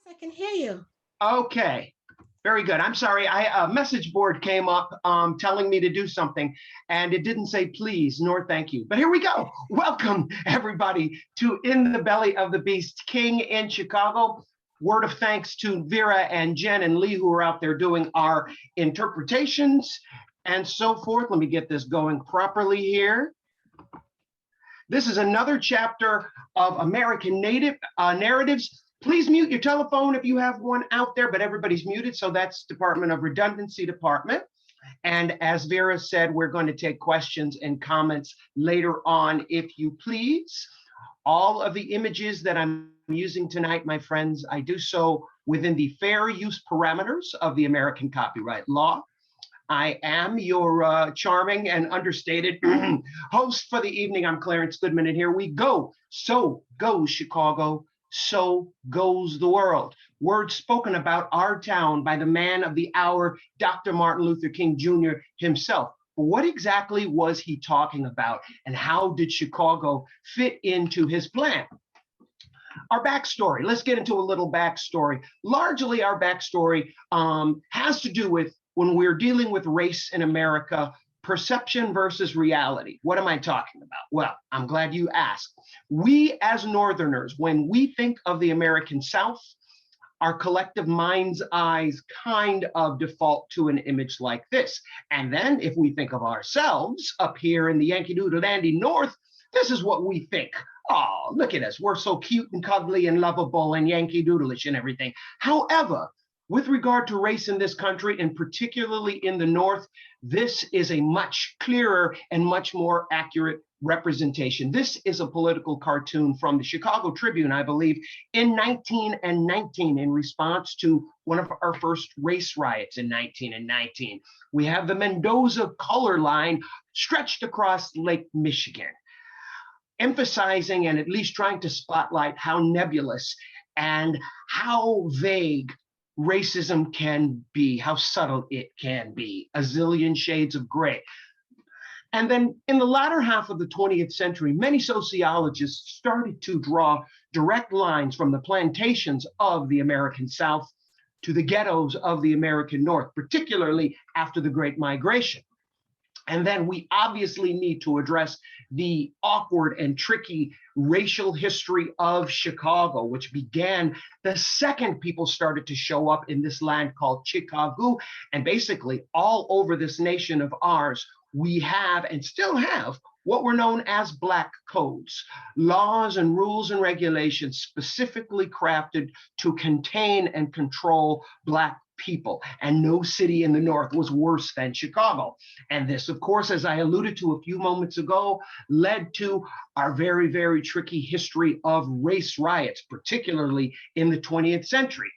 I can hear you. Okay, very good. I'm sorry, a message board came up telling me to do something, and it didn't say please nor thank you. But here we go. Welcome, everybody, to In the Belly of the Beast, King in Chicago. Word of thanks to Vera and Jen and Lee, who are out there doing our interpretations and so forth. Let me get this going properly here. This is another chapter of American Native narratives. Please mute your telephone if you have one out there, but everybody's muted, so that's Department of Redundancy Department. And as Vera said, we're going to take questions and comments later on, if you please. All of the images that I'm using tonight, my friends, I do so within the fair use parameters of the American copyright law. I am your charming and understated host for the evening. I'm Clarence Goodman, and here we go. So goes Chicago, so goes the world. Words spoken about our town by the man of the hour, Dr. Martin Luther King Jr. himself. But what exactly was he talking about, and how did Chicago fit into his plan? Our backstory, let's get into a little backstory. Largely our backstory has to do with when we're dealing with race in America, perception versus reality. What am I talking about? Well, I'm glad you asked. We as Northerners, when we think of the American South, our collective mind's eyes kind of default to an image like this. And then if we think of ourselves up here in the Yankee Doodle Dandy North, this is what we think. Oh, look at us. We're so cute and cuddly and lovable and Yankee Doodleish and everything. However, with regard to race in this country, and particularly in the North, this is a much clearer and much more accurate representation. This is a political cartoon from the Chicago Tribune, I believe, in 1919, in response to one of our first race riots in 1919. We have the Mendoza color line stretched across Lake Michigan, emphasizing and at least trying to spotlight how nebulous and how vague racism can be, how subtle it can be, a zillion shades of gray. And then in the latter half of the 20th century, many sociologists started to draw direct lines from the plantations of the American South to the ghettos of the American North, particularly after the Great Migration. And then we obviously need to address the awkward and tricky racial history of Chicago, which began the second people started to show up in this land called Chicago. And basically all over this nation of ours, we have and still have what were known as Black codes, laws and rules and regulations specifically crafted to contain and control Black people. And no city in the North was worse than Chicago. And this, of course, as I alluded to a few moments ago, led to our very, very tricky history of race riots, particularly in the 20th century.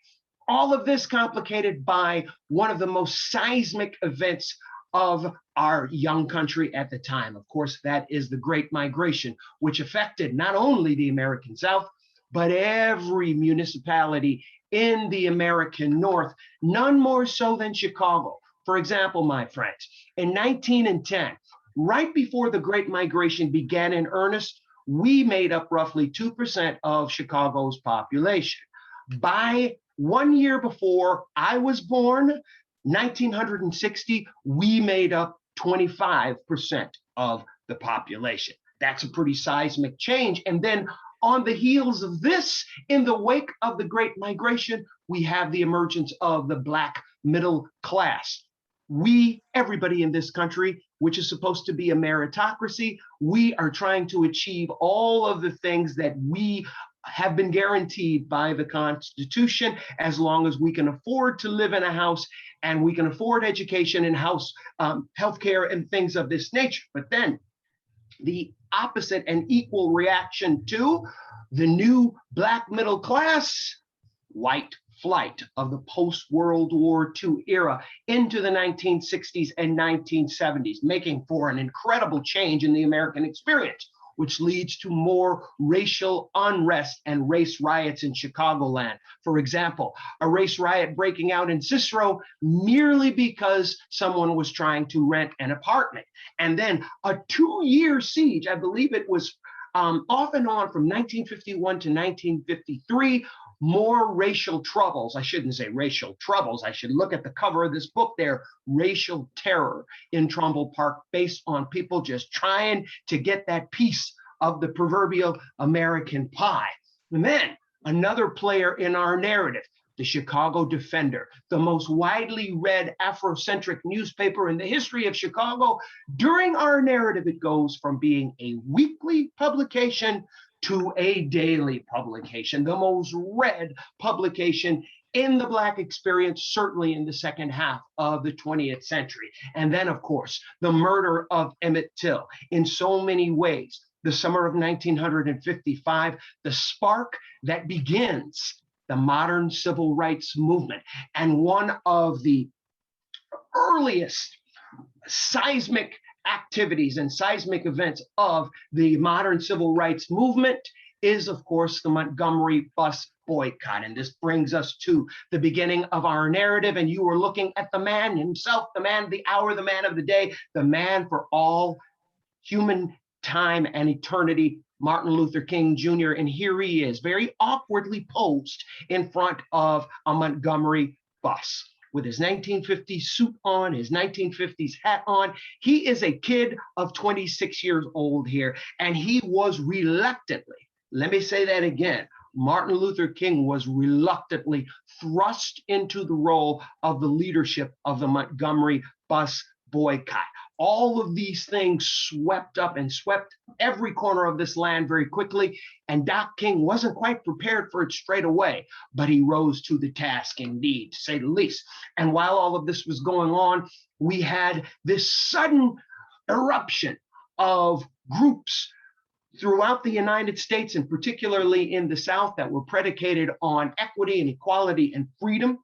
All of this complicated by one of the most seismic events of our young country at the time. Of course, that is the Great Migration, which affected not only the American South, but every municipality in the American North, none more so than Chicago. For example, my friends, in 1910, right before the Great Migration began in earnest, we made up roughly 2% of Chicago's population. By 1 year before I was born, 1960, we made up 25% of the population. That's a pretty seismic change. And then on the heels of this, in the wake of the Great Migration, we have the emergence of the Black middle class. We, everybody in this country, which is supposed to be a meritocracy, we are trying to achieve all of the things that we have been guaranteed by the Constitution, as long as we can afford to live in a house and we can afford education and house healthcare and things of this nature. But then the opposite and equal reaction to the new Black middle class, white flight of the post-World War II era into the 1960s and 1970s, making for an incredible change in the American experience, which leads to more racial unrest and race riots in Chicagoland. For example, a race riot breaking out in Cicero merely because someone was trying to rent an apartment. And then a 2-year siege, I believe it was off and on from 1951 to 1953, more racial troubles. I shouldn't say racial troubles. I should look at the cover of this book there, Racial Terror in Trumbull Park, based on people just trying to get that piece of the proverbial American pie. And then another player in our narrative, the Chicago Defender, the most widely read Afrocentric newspaper in the history of Chicago. During our narrative, it goes from being a weekly publication to a daily publication, the most read publication in the Black experience, certainly in the second half of the 20th century. And then, of course, the murder of Emmett Till in so many ways. The summer of 1955, the spark that begins the modern civil rights movement. And one of the earliest seismic activities and seismic events of the modern civil rights movement is, of course, the Montgomery Bus Boycott. And this brings us to the beginning of our narrative. And you were looking at the man himself, the man of the hour, the man of the day, the man for all human time and eternity, Martin Luther King Jr. And here he is, very awkwardly posed in front of a Montgomery bus with his 1950s suit on, his 1950s hat on. He is a kid of 26 years old here, and he was reluctantly, let me say that again, Martin Luther King was reluctantly thrust into the role of the leadership of the Montgomery Bus Boycott. All of these things swept up and swept every corner of this land very quickly. And Doc King wasn't quite prepared for it straight away, but he rose to the task indeed, to say the least. And while all of this was going on, we had this sudden eruption of groups throughout the United States, and particularly in the South, that were predicated on equity and equality and freedom,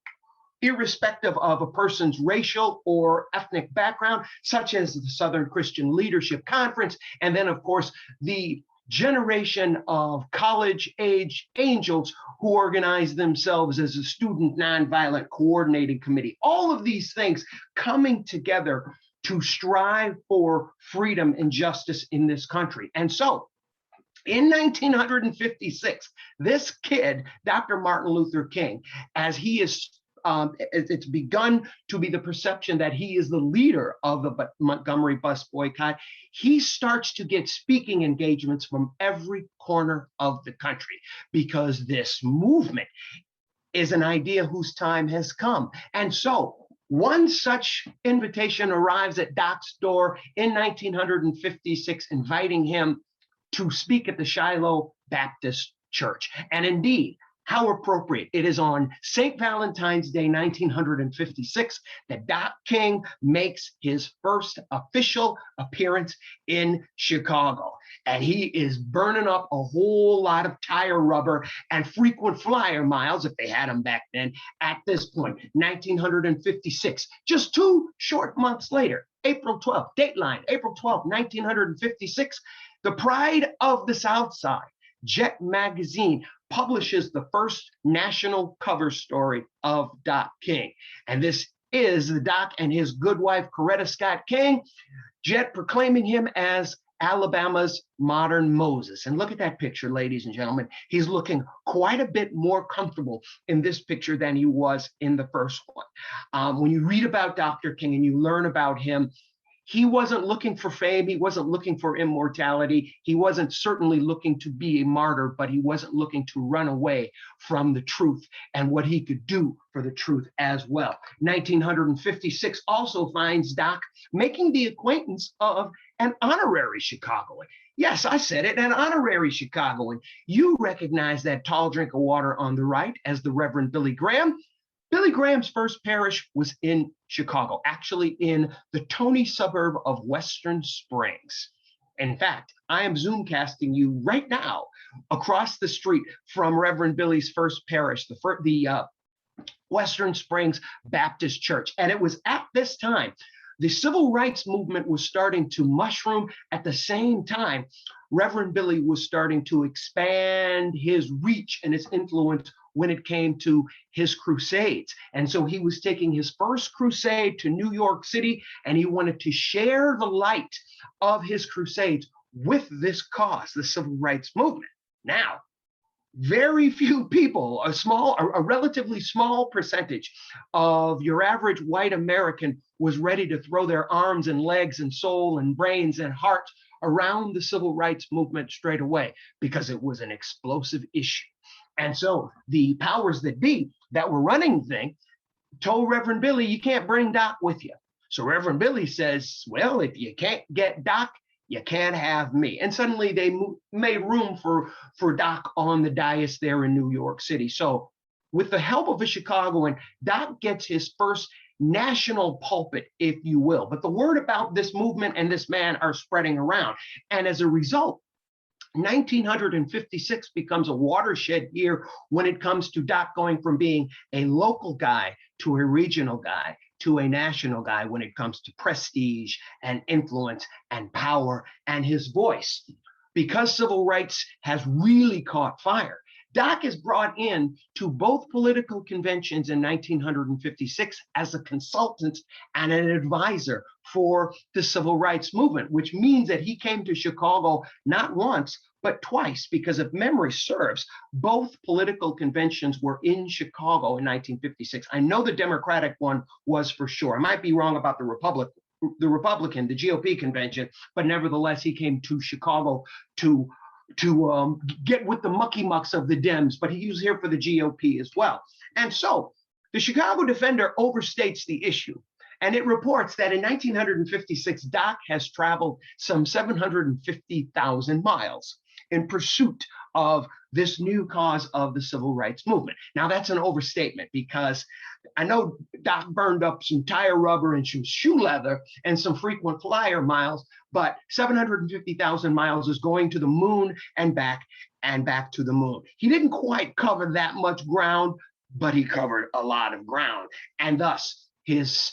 irrespective of a person's racial or ethnic background, such as the Southern Christian Leadership Conference, and then, of course, the generation of college-age angels who organized themselves as a Student Nonviolent Coordinating Committee. All of these things coming together to strive for freedom and justice in this country. And so, in 1956, this kid, Dr. Martin Luther King, as he is it's begun to be the perception that he is the leader of the Montgomery Bus Boycott, he starts to get speaking engagements from every corner of the country, because this movement is an idea whose time has come. And so one such invitation arrives at Doc's door in 1956, inviting him to speak at the Shiloh Baptist Church. And indeed, how appropriate. It is on St. Valentine's Day, 1956, that Doc King makes his first official appearance in Chicago. And he is burning up a whole lot of tire rubber and frequent flyer miles, if they had them back then, at this point, 1956. Just 2 short months later, April 12th, Dateline, April 12th, 1956, the pride of the South Side, Jet magazine, publishes the first national cover story of Doc King. And this is the Doc and his good wife, Coretta Scott King, Jet proclaiming him as Alabama's modern Moses. And look at that picture, ladies and gentlemen. He's looking quite a bit more comfortable in this picture than he was in the first one. When you read about Dr. King and you learn about him, he wasn't looking for fame. He wasn't looking for immortality. He wasn't certainly looking to be a martyr, but he wasn't looking to run away from the truth and what he could do for the truth as well. 1956 also finds Doc making the acquaintance of an honorary Chicagoan. Yes, I said it, an honorary Chicagoan. You recognize that tall drink of water on the right as the Reverend Billy Graham. Billy Graham's first parish was in Chicago, actually in the Tony suburb of Western Springs. In fact, I am Zoomcasting you right now across the street from Reverend Billy's first parish, the Western Springs Baptist Church. And it was at this time, the civil rights movement was starting to mushroom. At the same time, Reverend Billy was starting to expand his reach and his influence when it came to his crusades. And so he was taking his first crusade to New York City, and he wanted to share the light of his crusades with this cause, the civil rights movement. Now, very few people, a relatively small percentage of your average white American was ready to throw their arms and legs and soul and brains and heart around the civil rights movement straight away, because it was an explosive issue. And so the powers that be that were running the thing told Reverend Billy, you can't bring Doc with you. So Reverend Billy says, well, if you can't get Doc, you can't have me. And suddenly they made room for Doc on the dais there in New York City. So with the help of a Chicagoan, Doc gets his first national pulpit, if you will. But the word about this movement and this man are spreading around. And as a result, 1956 becomes a watershed year when it comes to Doc going from being a local guy to a regional guy to a national guy when it comes to prestige and influence and power and his voice. Because civil rights has really caught fire, Doc is brought in to both political conventions in 1956 as a consultant and an advisor for the civil rights movement, which means that he came to Chicago not once, but twice, because if memory serves, both political conventions were in Chicago in 1956. I know the Democratic one was for sure. I might be wrong about the Republican, the GOP convention, but nevertheless, he came to Chicago to get with the mucky mucks of the Dems, but he was here for the GOP as well. And so the Chicago Defender overstates the issue. And it reports that in 1956, Doc has traveled some 750,000 miles in pursuit of this new cause of the civil rights movement. Now, that's an overstatement, because I know Doc burned up some tire rubber and some shoe leather and some frequent flyer miles, but 750,000 miles is going to the moon and back to the moon. He didn't quite cover that much ground, but he covered a lot of ground. And thus, his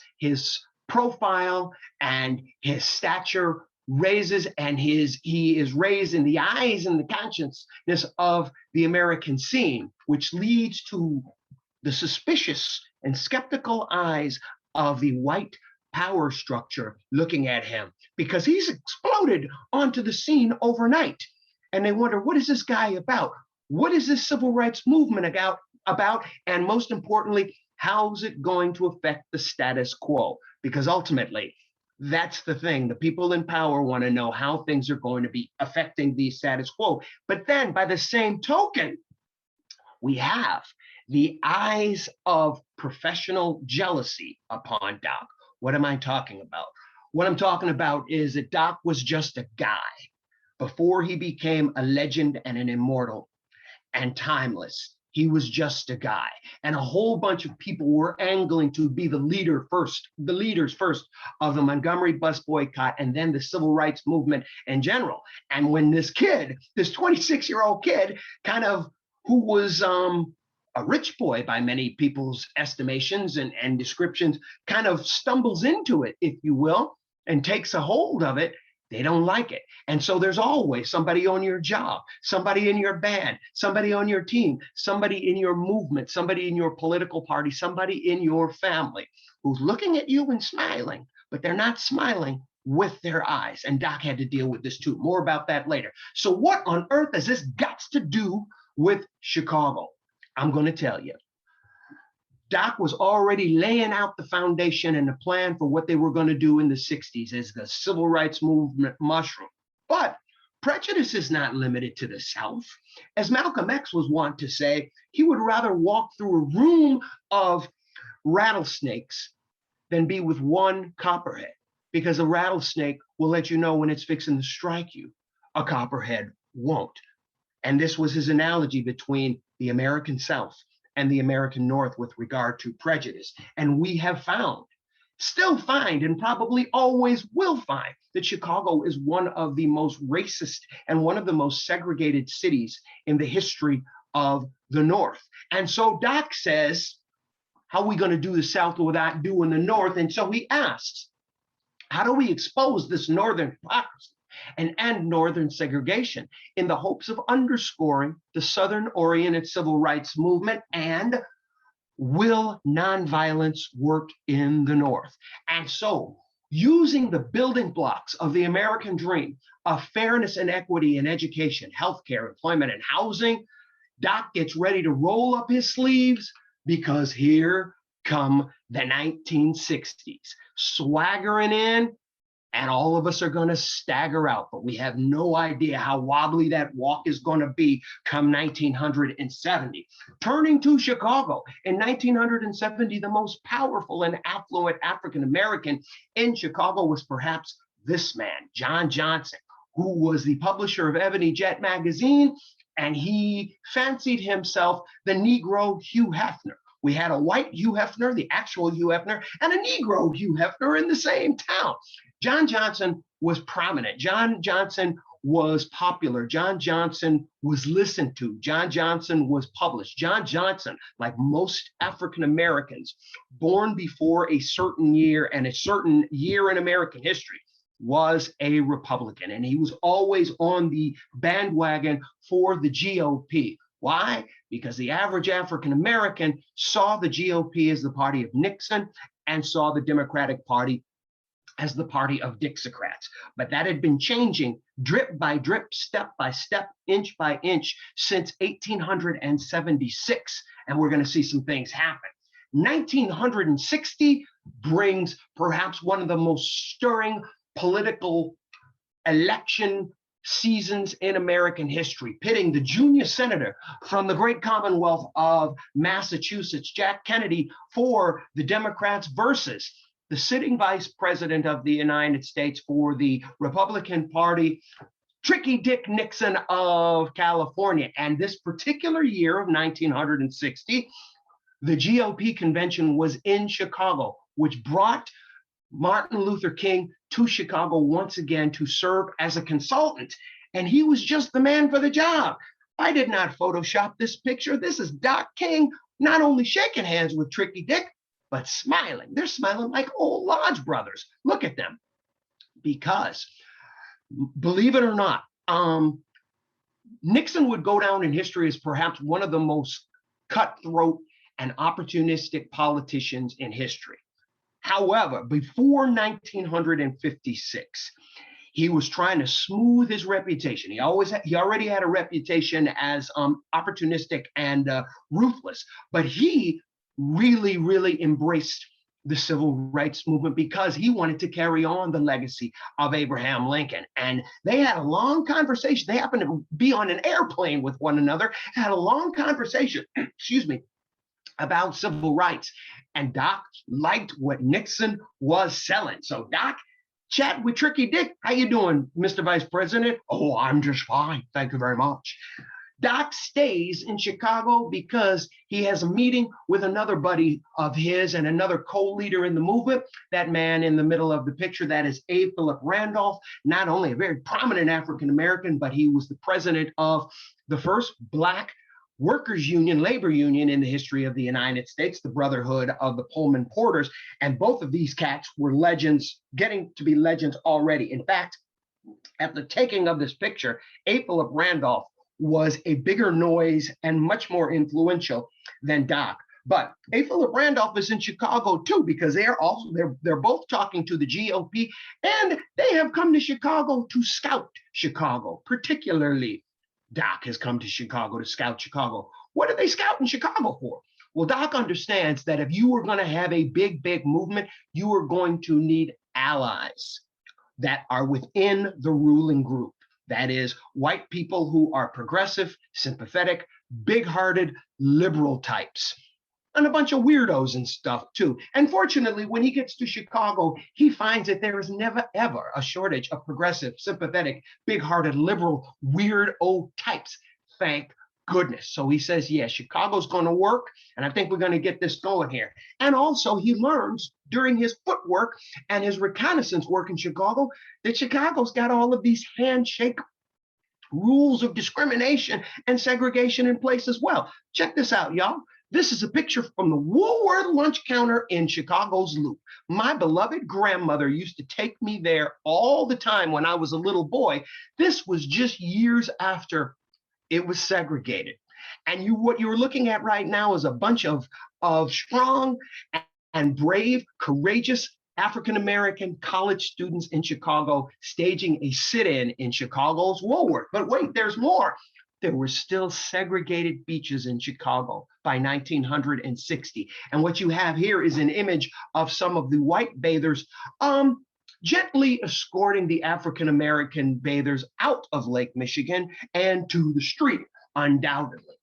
profile and his stature raises, and he is raised in the eyes and the consciousness of the American scene, which leads to the suspicious and skeptical eyes of the white power structure looking at him, because he's exploded onto the scene overnight. And they wonder, what is this guy about? What is this civil rights movement about? And most importantly, how's it going to affect the status quo? Because ultimately, that's the thing. The people in power want to know how things are going to be affecting the status quo. But then, by the same token, we have the eyes of professional jealousy upon Doc. What am I talking about? What I'm talking about is that Doc was just a guy before he became a legend and an immortal and timeless. He was just a guy, and a whole bunch of people were angling to be the leaders first of the Montgomery Bus Boycott and then the civil rights movement in general. And when this 26-year-old kid, kind of who was a rich boy by many people's estimations and descriptions, kind of stumbles into it, if you will, and takes a hold of it, they don't like it. And so there's always somebody on your job, somebody in your band, somebody on your team, somebody in your movement, somebody in your political party, somebody in your family who's looking at you and smiling, but they're not smiling with their eyes. And Doc had to deal with this too. More about that later. So what on earth has this got to do with Chicago? I'm going to tell you. Doc was already laying out the foundation and the plan for what they were going to do in the 60s as the civil rights movement mushroom. But prejudice is not limited to the South. As Malcolm X was wont to say, he would rather walk through a room of rattlesnakes than be with one copperhead, because a rattlesnake will let you know when it's fixing to strike you. A copperhead won't. And this was his analogy between the American South and the American North with regard to prejudice. And we have found, still find, and probably always will find, that Chicago is one of the most racist and one of the most segregated cities in the history of the North. And so Doc says, how are we going to do the South without doing the North? And so he asks, how do we expose this Northern hypocrisy and end Northern segregation in the hopes of underscoring the Southern-oriented civil rights movement, and will nonviolence work in the North? And so, using the building blocks of the American dream of fairness and equity in education, healthcare, employment, and housing, Doc gets ready to roll up his sleeves because here come the 1960s, swaggering in, and all of us are going to stagger out, but we have no idea how wobbly that walk is going to be come 1970. Turning to Chicago in 1970, the most powerful and affluent African American in Chicago was perhaps this man, John Johnson, who was the publisher of Ebony Jet magazine, and he fancied himself the Negro Hugh Hefner. We had a white Hugh Hefner, the actual Hugh Hefner, and a Negro Hugh Hefner in the same town. John Johnson was prominent. John Johnson was popular. John Johnson was listened to. John Johnson was published. John Johnson, like most African Americans, born before a certain year and a certain year in American history, was a Republican, and he was always on the bandwagon for the GOP. Why? Because the average African American saw the GOP as the party of Nixon and saw the Democratic Party as the party of Dixiecrats. But that had been changing drip by drip, step by step, inch by inch since 1876. And we're going to see some things happen. 1960 brings perhaps one of the most stirring political election seasons in American history, pitting the junior senator from the great Commonwealth of Massachusetts, Jack Kennedy, for the Democrats versus the sitting vice president of the United States for the Republican Party, Tricky Dick Nixon of California. And this particular year of 1960, the GOP convention was in Chicago, which brought Martin Luther King to Chicago once again to serve as a consultant. And he was just the man for the job. I did not Photoshop this picture. This is Doc King, not only shaking hands with Tricky Dick, but smiling. They're smiling like old Lodge brothers. Look at them. Because, believe it or not, Nixon would go down in history as perhaps one of the most cutthroat and opportunistic politicians in history. However, before 1956, he was trying to smooth his reputation. He already had a reputation as opportunistic and ruthless, but he really embraced the civil rights movement because he wanted to carry on the legacy of Abraham Lincoln. And they had a long conversation. They happened to be on an airplane with one another, had a long conversation, excuse me, about civil rights. And Doc liked what Nixon was selling. So Doc chat with Tricky Dick. How you doing, Mr. Vice President? Oh, I'm just fine. Thank you very much. Doc stays in Chicago because he has a meeting with another buddy of his and another co-leader in the movement. That man in the middle of the picture, that is A. Philip Randolph, not only a very prominent African-American, but he was the president of the first Black workers' union, labor union in the history of the United States, the Brotherhood of the Pullman Porters. And both of these cats were legends, getting to be legends already. In fact, at the taking of this picture, A. Philip Randolph was a bigger noise and much more influential than Doc. But A. Philip Randolph is in Chicago too, because they're both talking to the GOP, and they have come to Chicago to scout Chicago. Particularly, Doc has come to Chicago to scout Chicago. What are they scouting Chicago for? Well, Doc understands that if you were going to have a big movement, you are going to need allies that are within the ruling group. That is, white people who are progressive, sympathetic, big-hearted, liberal types, and a bunch of weirdos and stuff too. And fortunately, when he gets to Chicago, he finds that there is never, ever a shortage of progressive, sympathetic, big-hearted, liberal, weirdo types. Thank goodness. So he says, yeah, Chicago's going to work, and I think we're going to get this going here. And also, he learns during his footwork and his reconnaissance work in Chicago that Chicago's got all of these handshake rules of discrimination and segregation in place as well. Check this out, y'all. This is a picture from the Woolworth lunch counter in Chicago's Loop. My beloved grandmother used to take me there all the time when I was a little boy. This was just years after it was segregated. And what you're looking at right now is a bunch of strong and brave, courageous African-American college students in Chicago staging a sit-in in Chicago's Woolworth. But wait, there's more. there were still segregated beaches in Chicago by 1960. And what you have here is an image of some of the white bathers gently escorting the African-American bathers out of Lake Michigan and to the street, undoubtedly.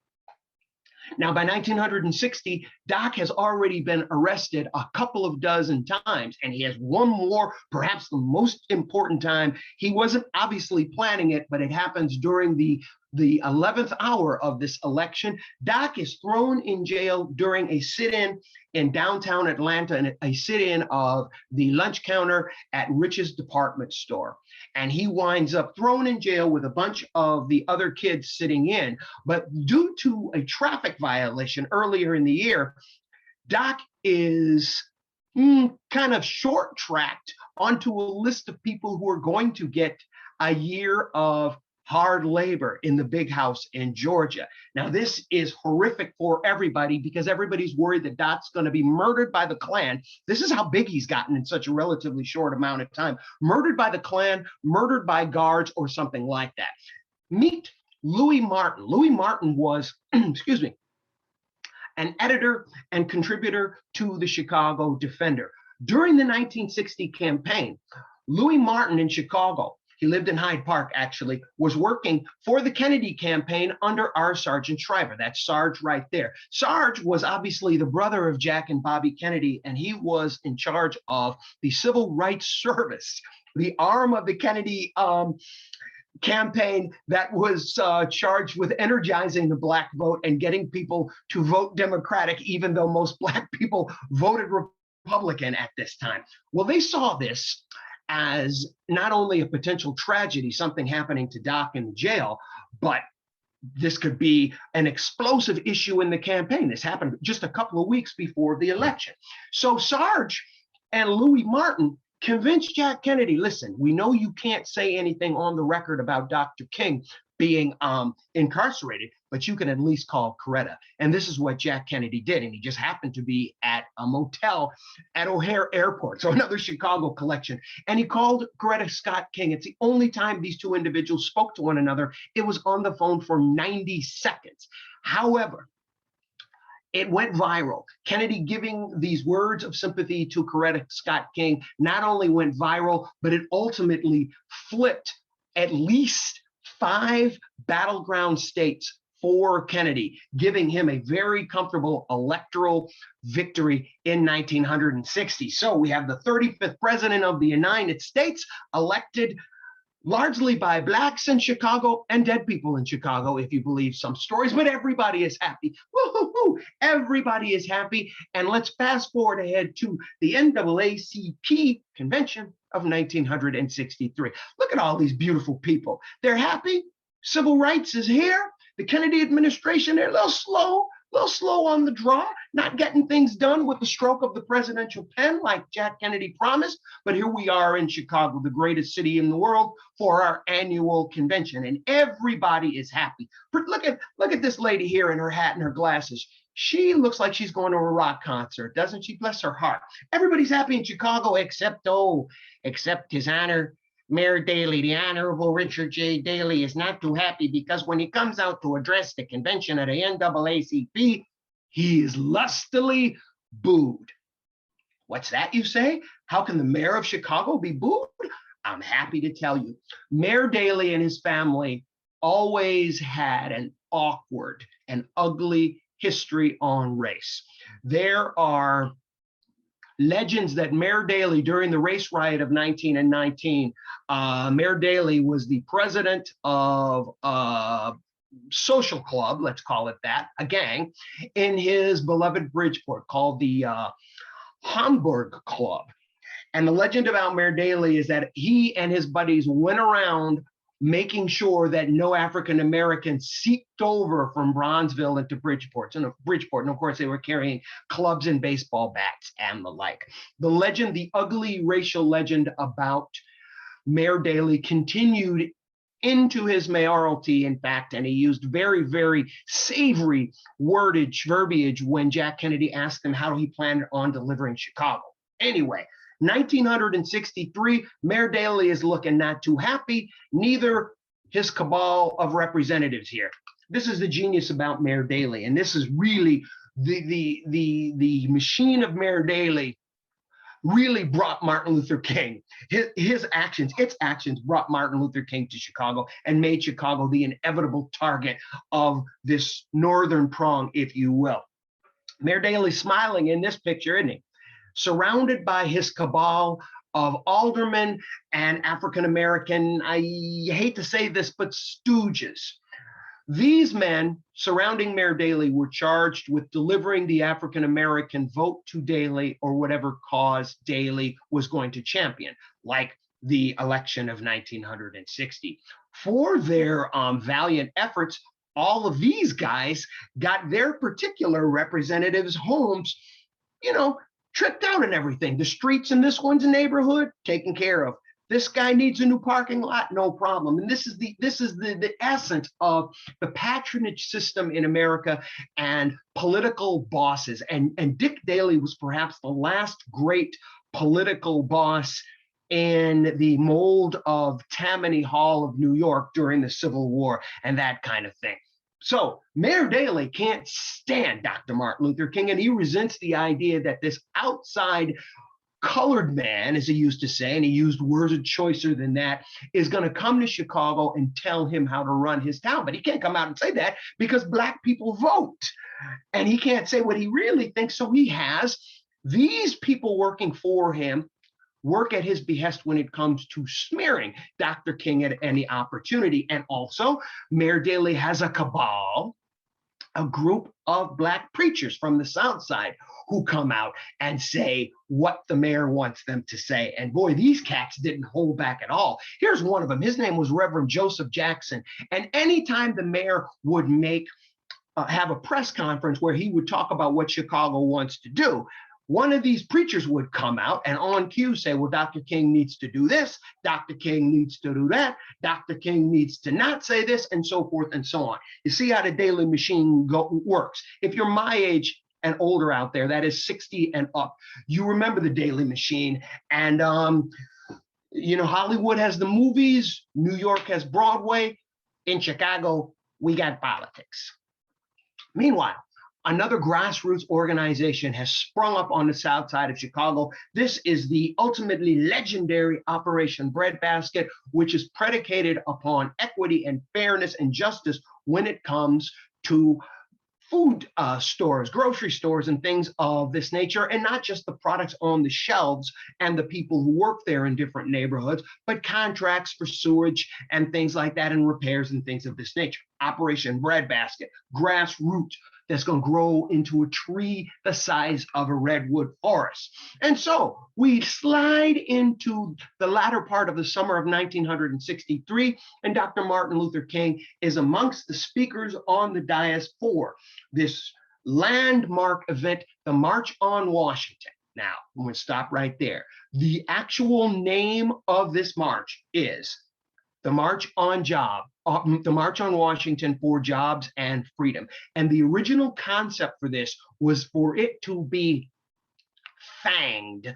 Now, by 1960, Doc has already been arrested a couple of dozen times, and he has one more, perhaps the most important time. He wasn't obviously planning it, but it happens during the 11th hour of this election. Doc is thrown in jail during a sit-in in downtown Atlanta, and a sit-in of the lunch counter at Rich's department store. And he winds up thrown in jail with a bunch of the other kids sitting in. But due to a traffic violation earlier in the year, Doc is kind of short-tracked onto a list of people who are going to get a year of hard labor in the big house in Georgia. Now, this is horrific for everybody because everybody's worried that Doc's going to be murdered by the Klan. This is how big he's gotten in such a relatively short amount of time. Murdered by the Klan, murdered by guards, or something like that. Meet Louis Martin. Louis Martin was, excuse me, an editor and contributor to the Chicago Defender. During the 1960 campaign, Louis Martin in Chicago, he lived in Hyde Park, actually, was working for the Kennedy campaign under our Sergeant Shriver. That's Sarge right there. Sarge was obviously the brother of Jack and Bobby Kennedy, and he was in charge of the Civil Rights Service, the arm of the Kennedy campaign that was charged with energizing the Black vote and getting people to vote Democratic, even though most Black people voted Republican at this time. Well, they saw this as not only a potential tragedy, something happening to Doc in the jail, but this could be an explosive issue in the campaign. This happened just a couple of weeks before the election. So Sarge and Louis Martin convinced Jack Kennedy, listen, we know you can't say anything on the record about Dr. King being incarcerated, but you can at least call Coretta. And this is what Jack Kennedy did. And he just happened to be at a motel at O'Hare Airport, so another Chicago collection. And he called Coretta Scott King. It's the only time these two individuals spoke to one another. It was on the phone for 90 seconds. However, it went viral. Kennedy giving these words of sympathy to Coretta Scott King not only went viral, but it ultimately flipped at least 5 battleground states for Kennedy, giving him a very comfortable electoral victory in 1960. So we have the 35th president of the United States elected largely by Blacks in Chicago and dead people in Chicago, if you believe some stories, but everybody is happy. Woo-hoo-hoo. Everybody is happy. And let's fast forward ahead to the NAACP convention of 1963. Look at all these beautiful people. They're happy. Civil rights is here. The Kennedy administration, they're a little slow on the draw, not getting things done with the stroke of the presidential pen like Jack Kennedy promised. But here we are in Chicago, the greatest city in the world, for our annual convention, and everybody is happy. Look at this lady here in her hat and her glasses. She looks like she's going to a rock concert, doesn't she? Bless her heart. Everybody's happy in Chicago except His Honor Mayor Daley. The Honorable Richard J. Daley is not too happy because when he comes out to address the convention of the NAACP, he is lustily booed. What's that, you say? How can the mayor of Chicago be booed? I'm happy to tell you. Mayor Daley and his family always had an awkward and ugly history on race. There are legends that Mayor Daley, during the race riot of 1919, Mayor Daley was the president of a social club, let's call it that, a gang, in his beloved Bridgeport called the Hamburg Club. And the legend about Mayor Daley is that he and his buddies went around making sure that no African Americans seeped over from Bronzeville into Bridgeport. And of course, they were carrying clubs and baseball bats and the like. The legend, the ugly racial legend about Mayor Daley continued into his mayoralty, in fact, and he used very, very savory verbiage when Jack Kennedy asked him how he planned on delivering Chicago. Anyway, 1963, Mayor Daley is looking not too happy, neither his cabal of representatives here. this is the genius about Mayor Daley, and this is really the machine of Mayor Daley really brought Martin Luther King. Its actions brought Martin Luther King to Chicago and made Chicago the inevitable target of this northern prong, if you will. Mayor Daley's smiling in this picture, isn't he? Surrounded by his cabal of aldermen and African-American, I hate to say this, but stooges. These men surrounding Mayor Daley were charged with delivering the African-American vote to Daley or whatever cause Daley was going to champion, like the election of 1960. For their valiant efforts, all of these guys got their particular representatives' homes, tricked out and everything. The streets in this one's neighborhood taken care of. This guy needs a new parking lot, no problem. And this is the essence of the patronage system in America and political bosses. And Dick Daley was perhaps the last great political boss in the mold of Tammany Hall of New York during the Civil War and that kind of thing. So Mayor Daley can't stand Dr. Martin Luther King, and he resents the idea that this outside colored man, as he used to say, and he used words choicer than that, is going to come to Chicago and tell him how to run his town. But he can't come out and say that because Black people vote. And he can't say what he really thinks. So he has these people working for him work at his behest when it comes to smearing Dr. King at any opportunity. And also, Mayor Daley has a cabal, a group of Black preachers from the South Side who come out and say what the mayor wants them to say. And boy, these cats didn't hold back at all. Here's one of them. His name was Reverend Joseph Jackson. And anytime the mayor would have a press conference where he would talk about what Chicago wants to do, one of these preachers would come out and on cue say, well, Dr. King needs to do this, Dr. King needs to do that, Dr. King needs to not say this, and so forth and so on. You see how the Daley machine works. If you're my age and older out there, that is 60 and up, you remember the Daley machine. And, Hollywood has the movies, New York has Broadway, in Chicago, we got politics. Meanwhile, another grassroots organization has sprung up on the south side of Chicago. This is the ultimately legendary Operation Breadbasket, which is predicated upon equity and fairness and justice when it comes to food stores, grocery stores, and things of this nature, and not just the products on the shelves and the people who work there in different neighborhoods, but contracts for sewage and things like that, and repairs and things of this nature. Operation Breadbasket, grassroots, that's going to grow into a tree the size of a redwood forest. And so we slide into the latter part of the summer of 1963, and Dr. Martin Luther King is amongst the speakers on the dais for this landmark event, the March on Washington. Now, I'm going to stop right there. The actual name of this march is the March on Washington for Jobs and Freedom. And the original concept for this was for it to be fanged,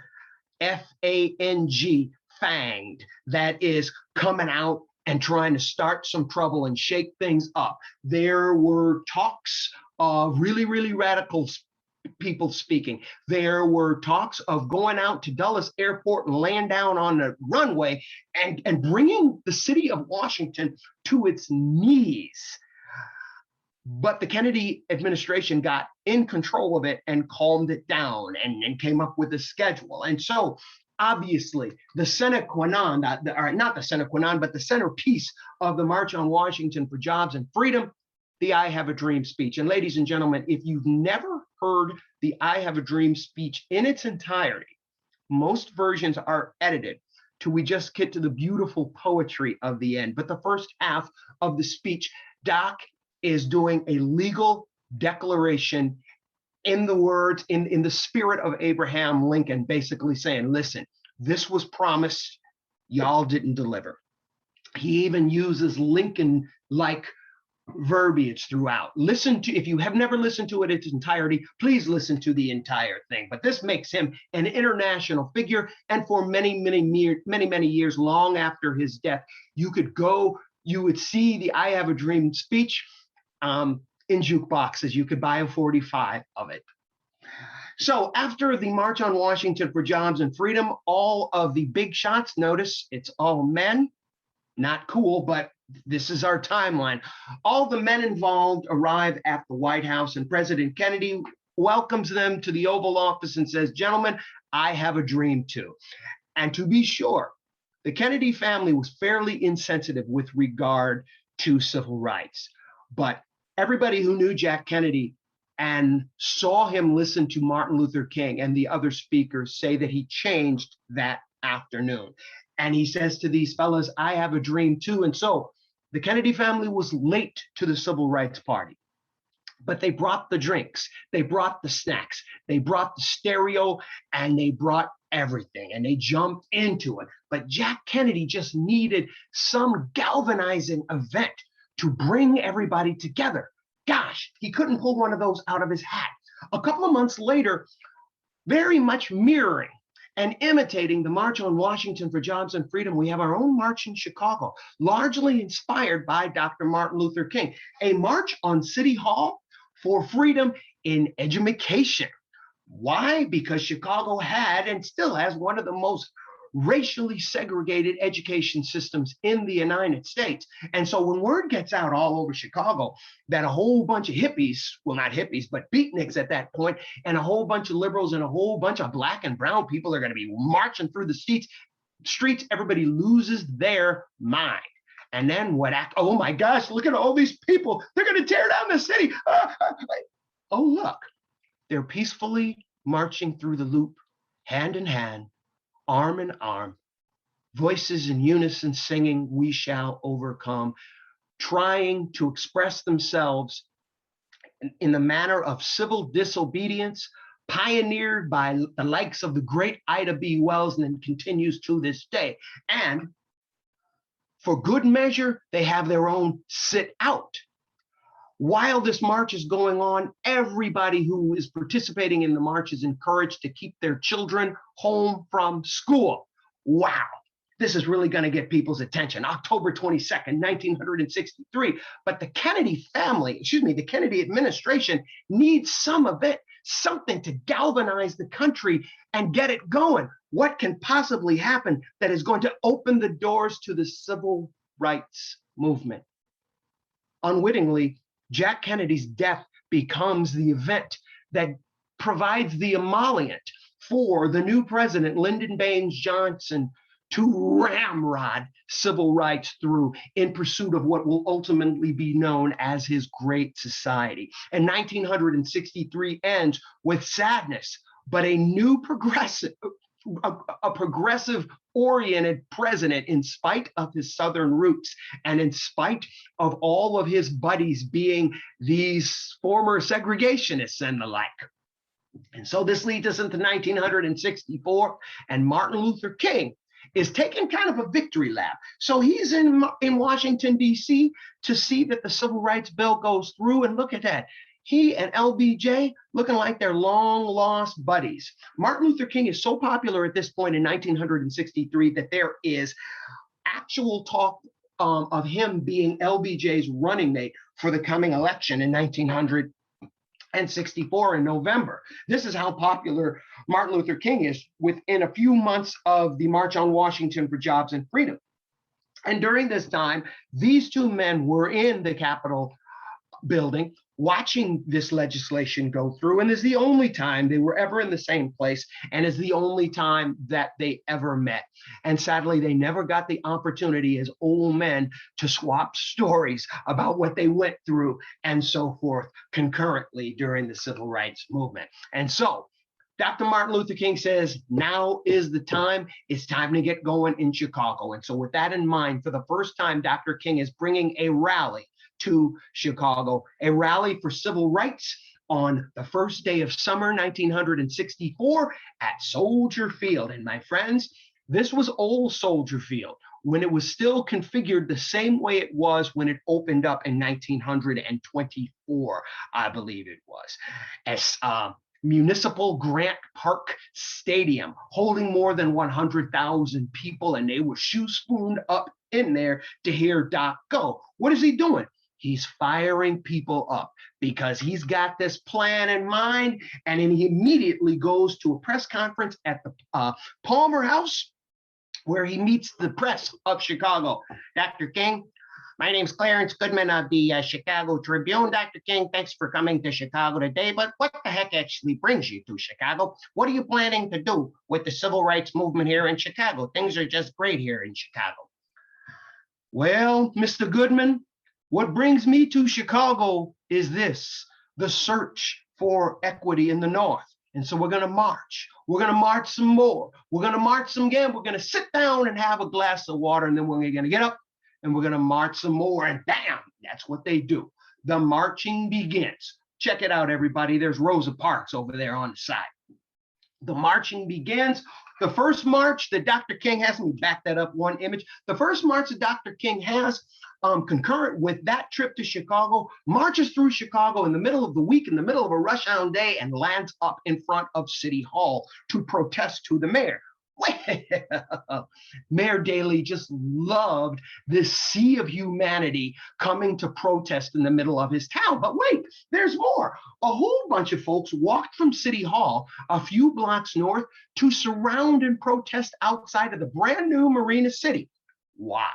F-A-N-G, fanged, that is coming out and trying to start some trouble and shake things up. There were talks of really, really radical people speaking. There were talks of going out to Dulles Airport and laying down on the runway and bringing the city of Washington to its knees. But the Kennedy administration got in control of it and calmed it down and came up with a schedule. And so obviously the sine qua non, not the sine qua non, but the centerpiece of the March on Washington for Jobs and Freedom, the I Have a Dream speech. And ladies and gentlemen, if you've never heard the I Have a Dream speech in its entirety, most versions are edited till we just get to the beautiful poetry of the end. But the first half of the speech, Doc is doing a legal declaration in the words, in the spirit of Abraham Lincoln, basically saying, listen, this was promised, y'all didn't deliver. He even uses Lincoln-like verbiage throughout. Listen to, if you have never listened to it in its entirety, please listen to the entire thing. But this makes him an international figure, and for many, many years, long after his death, you would see the I Have a Dream speech in jukeboxes. You could buy a 45 of it. So after the March on Washington for Jobs and Freedom, all of the big shots, notice it's all men, not cool, but this is our timeline. All the men involved arrive at the White House, and President Kennedy welcomes them to the Oval Office and says, "Gentlemen, I have a dream too." And to be sure, the Kennedy family was fairly insensitive with regard to civil rights. But everybody who knew Jack Kennedy and saw him listen to Martin Luther King and the other speakers say that he changed that afternoon. And he says to these fellas, "I have a dream too." And so the Kennedy family was late to the Civil Rights Party, but they brought the drinks, they brought the snacks, they brought the stereo, and they brought everything, and they jumped into it. But Jack Kennedy just needed some galvanizing event to bring everybody together. Gosh, he couldn't pull one of those out of his hat. A couple of months later, very much mirroring and imitating the March on Washington for Jobs and Freedom, we have our own march in Chicago, largely inspired by Dr. Martin Luther King, a march on City Hall for freedom in education. Why? Because Chicago had and still has one of the most racially segregated education systems in the United States. And so when word gets out all over Chicago that a whole bunch of hippies, well, not hippies, but beatniks at that point, and a whole bunch of liberals and a whole bunch of black and brown people are going to be marching through the streets, everybody loses their mind. And then oh my gosh, look at all these people. They're going to tear down the city. Oh, look, they're peacefully marching through the loop, hand in hand, arm in arm, voices in unison singing, "We shall overcome," trying to express themselves in the manner of civil disobedience, pioneered by the likes of the great Ida B. Wells, and continues to this day. And for good measure, they have their own sit out. While this march is going on, everybody who is participating in the march is encouraged to keep their children home from school. Wow, this is really going to get people's attention. October 22nd, 1963. But the Kennedy family, the Kennedy administration needs some event, something to galvanize the country and get it going. What can possibly happen that is going to open the doors to the civil rights movement? Unwittingly, Jack Kennedy's death becomes the event that provides the emollient for the new president, Lyndon Baines Johnson, to ramrod civil rights through in pursuit of what will ultimately be known as his Great Society. And 1963 ends with sadness, but a new a progressive-oriented president, in spite of his Southern roots and in spite of all of his buddies being these former segregationists and the like. And so this leads us into 1964, and Martin Luther King is taking kind of a victory lap. So he's in Washington, D.C. to see that the Civil Rights Bill goes through, and look at that. He and LBJ looking like they're long-lost buddies. Martin Luther King is so popular at this point in 1963 that there is actual talk of him being LBJ's running mate for the coming election in 1964 in November. This is how popular Martin Luther King is within a few months of the March on Washington for Jobs and Freedom. And during this time, these two men were in the Capitol building watching this legislation go through, and is the only time they were ever in the same place, and is the only time that they ever met. And sadly, they never got the opportunity as old men to swap stories about what they went through and so forth concurrently during the civil rights movement. And so Dr. Martin Luther King says, now is the time. It's time to get going in Chicago. And so with that in mind, for the first time, Dr. King is bringing a rally to Chicago, a rally for civil rights on the first day of summer 1964 at Soldier Field. And my friends, this was old Soldier Field when it was still configured the same way it was when it opened up in 1924, I believe it was, as Municipal Grant Park Stadium, holding more than 100,000 people, and they were shoe spooned up in there to hear Doc go. What is he doing? He's firing people up because he's got this plan in mind, and then he immediately goes to a press conference at the Palmer House where he meets the press of Chicago. Dr. King, my name's Clarence Goodman of the Chicago Tribune. Dr. King, thanks for coming to Chicago today, but what the heck actually brings you to Chicago? What are you planning to do with the civil rights movement here in Chicago? Things are just great here in Chicago. Well, Mr. Goodman, what brings me to Chicago is this: the search for equity in the North. And so we're going to march. We're going to march some more. We're going to march some again. We're going to sit down and have a glass of water, and then we're going to get up and we're going to march some more. And bam, that's what they do. The marching begins. Check it out, everybody. There's Rosa Parks over there on the side. The marching begins. The first march that Dr. King has, let me back that up one image. The first march that Dr. King has, concurrent with that trip to Chicago, marches through Chicago in the middle of the week, in the middle of a rush hour day, and lands up in front of City Hall to protest to the mayor. Well, Mayor Daley just loved this sea of humanity coming to protest in the middle of his town. But wait, there's more. A whole bunch of folks walked from City Hall a few blocks north to surround and protest outside of the brand new Marina City. Why?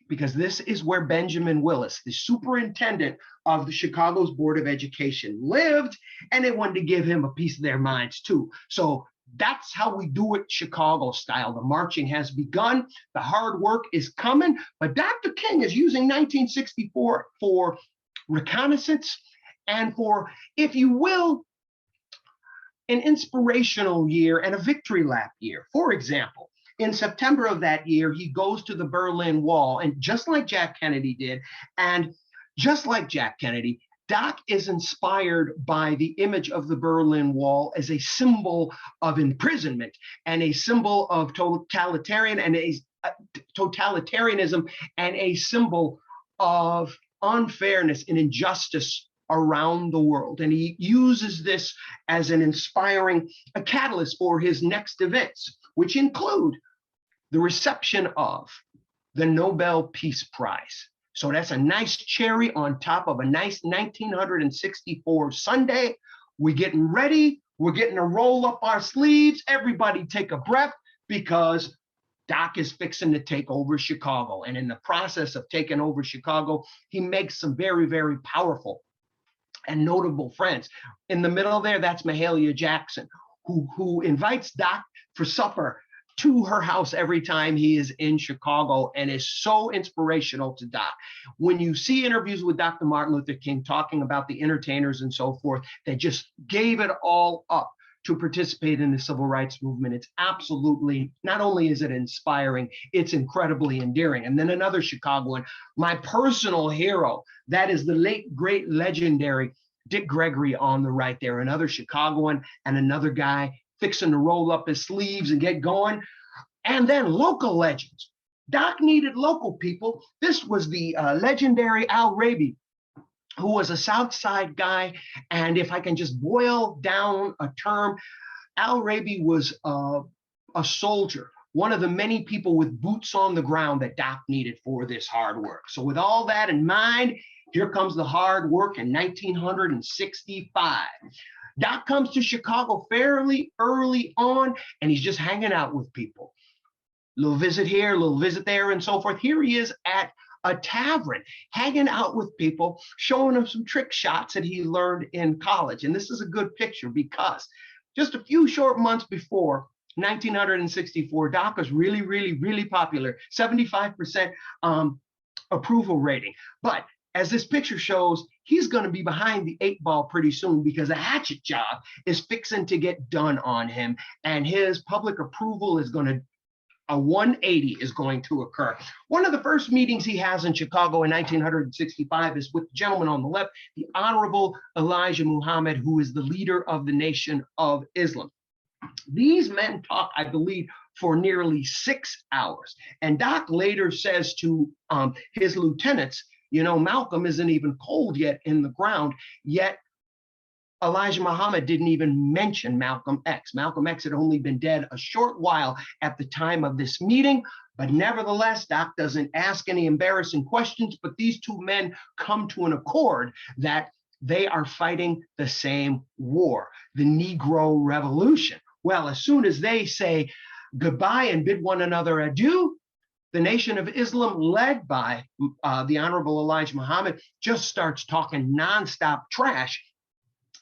Because this is where Benjamin Willis, the superintendent of the Chicago's Board of Education, lived, and they wanted to give him a piece of their minds too. So that's how we do it Chicago style. The marching has begun. The hard work is coming. But Dr. King is using 1964 for reconnaissance and for, if you will, an inspirational year and a victory lap year. For example, in September of that year, he goes to the Berlin Wall, and just like Jack Kennedy did, and just like Jack Kennedy, Doc is inspired by the image of the Berlin Wall as a symbol of imprisonment and a symbol of totalitarianism and a symbol of unfairness and injustice around the world. And he uses this as an inspiring catalyst for his next events, which include the reception of the Nobel Peace Prize. So that's a nice cherry on top of a nice 1964 Sunday. We're getting ready. We're getting to roll up our sleeves. Everybody take a breath, because Doc is fixing to take over Chicago. And in the process of taking over Chicago, he makes some very, very powerful and notable friends. In the middle there, that's Mahalia Jackson, who invites Doc for supper to her house every time he is in Chicago, and is so inspirational to Doc. When you see interviews with Dr. Martin Luther King talking about the entertainers and so forth, they just gave it all up to participate in the civil rights movement. It's absolutely, not only is it inspiring, it's incredibly endearing. And then another Chicagoan, my personal hero, that is the late, great, legendary Dick Gregory on the right there, another Chicagoan and another guy fixing to roll up his sleeves and get going. And then local legends. Doc needed local people. This was the legendary Al Raby, who was a South Side guy. And if I can just boil down a term, Al Raby was a soldier, one of the many people with boots on the ground that Doc needed for this hard work. So with all that in mind, here comes the hard work in 1965. Doc comes to Chicago fairly early on, and he's just hanging out with people. Little visit here, little visit there, and so forth. Here he is at a tavern, hanging out with people, showing them some trick shots that he learned in college. And this is a good picture because just a few short months before 1964, Doc was really, really, really popular, 75% approval rating. But as this picture shows, he's going to be behind the 8 ball pretty soon, because a hatchet job is fixing to get done on him, and his public approval is going to, a 180 is going to occur. One of the first meetings he has in Chicago in 1965 is with the gentleman on the left, the Honorable Elijah Muhammad, who is the leader of the Nation of Islam. These men talk, I believe, for nearly 6 hours. And Doc later says to his lieutenants, you know, Malcolm isn't even cold yet in the ground, yet Elijah Muhammad didn't even mention Malcolm X. Malcolm X had only been dead a short while at the time of this meeting, but nevertheless, Doc doesn't ask any embarrassing questions, but these two men come to an accord that they are fighting the same war, the Negro Revolution. Well, as soon as they say goodbye and bid one another adieu, the Nation of Islam, led by the Honorable Elijah Muhammad, just starts talking nonstop trash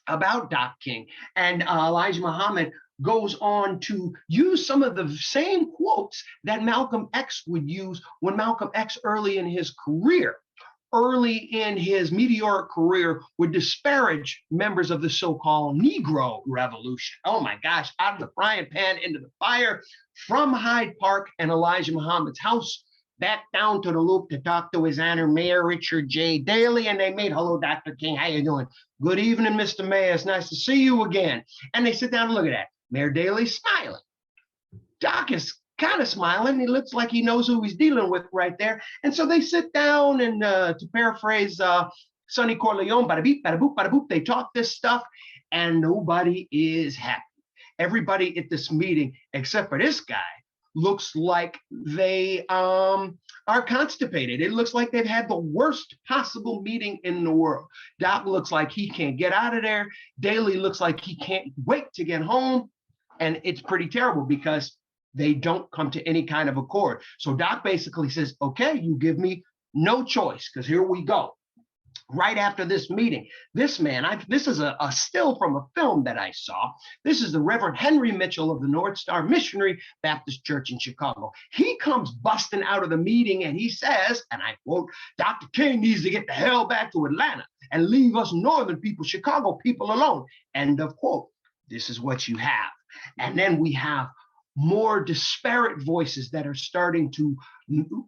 about Doc King. And Elijah Muhammad goes on to use some of the same quotes that Malcolm X would use when Malcolm X early in his meteoric career, would disparage members of the so-called Negro Revolution. Oh my gosh, out of the frying pan into the fire, from Hyde Park and Elijah Muhammad's house, back down to the Loop to talk to his honor, Mayor Richard J. Daley, and they made, hello, Dr. King, how you doing? Good evening, Mr. Mayor, it's nice to see you again. And they sit down and look at that. Mayor Daley's smiling. Doc is kind of smiling. He looks like he knows who he's dealing with right there. And so they sit down and to paraphrase Sonny Corleone, bada beep, bada boop, bada boop, they talk this stuff and nobody is happy. Everybody at this meeting, except for this guy, looks like they are constipated. It looks like they've had the worst possible meeting in the world. Doc looks like he can't get out of there. Daley looks like he can't wait to get home. And it's pretty terrible because they don't come to any kind of accord. So Doc basically says, okay, you give me no choice, because here we go. Right after this meeting, this man, this is a still from a film that I saw. This is the Reverend Henry Mitchell of the North Star Missionary Baptist Church in Chicago. He comes busting out of the meeting and he says, and I quote, Dr. King needs to get the hell back to Atlanta and leave us northern people, Chicago people alone. End of quote. This is what you have. And then we have more disparate voices that are starting to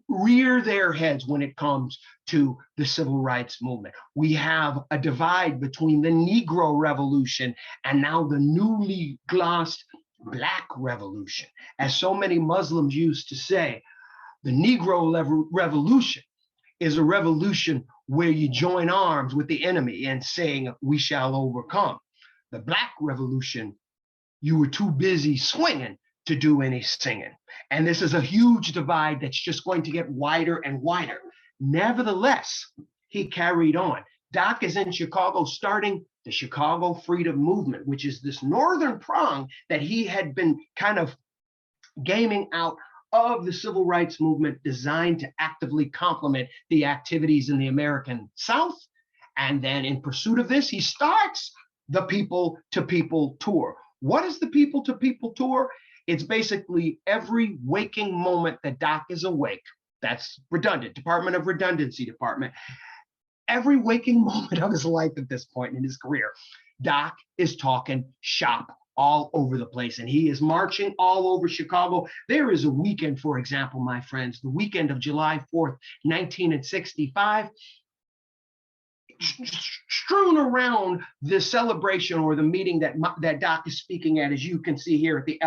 rear their heads when it comes to the civil rights movement. We have a divide between the Negro Revolution and now the newly glossed Black Revolution. As so many Muslims used to say, the Negro Revolution is a revolution where you join arms with the enemy and saying, we shall overcome. The Black Revolution, you were too busy swinging to do any singing. And this is a huge divide that's just going to get wider and wider. Nevertheless, he carried on. Doc is in Chicago starting the Chicago Freedom Movement, which is this northern prong that he had been kind of gaming out of the civil rights movement, designed to actively complement the activities in the American South. And then in pursuit of this, he starts the People to People Tour. What is the People to People Tour? It's basically every waking moment that Doc is awake. That's redundant, Department of Redundancy Department. Every waking moment of his life at this point in his career, Doc is talking shop all over the place, and he is marching all over Chicago. There is a weekend, for example, my friends, the weekend of July 4th, 1965, strewn around the celebration or the meeting that Doc is speaking at, as you can see here at the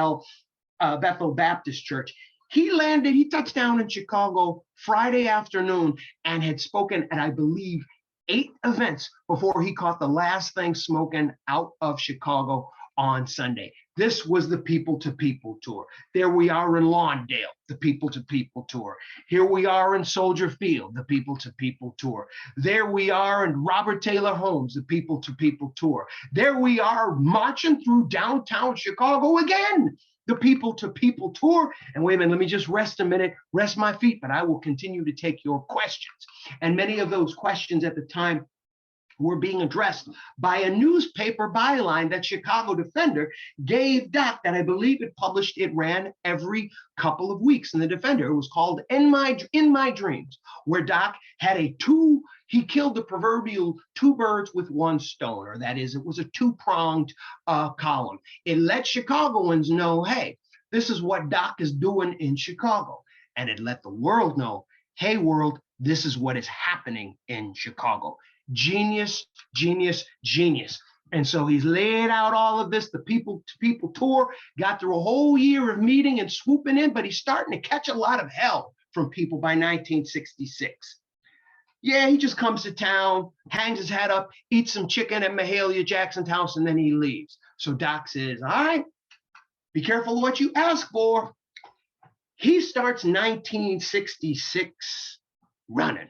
Bethel Baptist Church. He touched down in Chicago Friday afternoon and had spoken at, I believe, 8 events before he caught the last thing smoking out of Chicago on Sunday. This was the People to People Tour. There we are in Lawndale, the People to People Tour. Here we are in Soldier Field, the People to People Tour. There we are in Robert Taylor Homes, the People to People Tour. There we are marching through downtown Chicago again, the People to People Tour. And wait a minute, let me just rest a minute, rest my feet, but I will continue to take your questions. And many of those questions at the time were being addressed by a newspaper byline that Chicago Defender gave Doc, that I believe it ran every couple of weeks in the Defender. It was called In My Dreams, where Doc had he killed the proverbial 2 birds with 1 stone, or that is, it was a 2-pronged column. It let Chicagoans know, hey, this is what Doc is doing in Chicago. And it let the world know, hey, world, this is what is happening in Chicago. Genius, genius, genius. And so he's laid out all of this. The People to People Tour got through a whole year of meeting and swooping in, but he's starting to catch a lot of hell from people by 1966. Yeah, he just comes to town, hangs his hat up, eats some chicken at Mahalia Jackson's house, and then he leaves. So Doc says, all right, be careful what you ask for. He starts 1966 running.